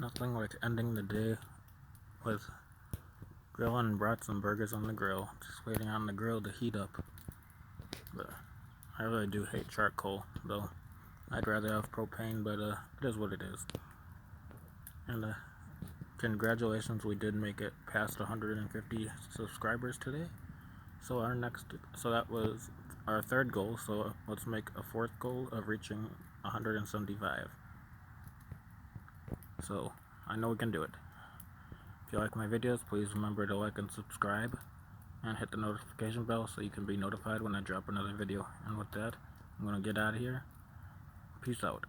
Nothing like ending the day with grilling brats and burgers on the grill, just waiting on the grill to heat up. But I really do hate charcoal, though. I'd rather have propane, but it is what it is. And congratulations, we did make it past 150 subscribers today. So that was our third goal. So let's make a fourth goal of reaching 175. So I know we can do it. If you like my videos, please remember to like and subscribe, and hit the notification bell so you can be notified when I drop another video. And with that, I'm gonna get out of here. Peace out.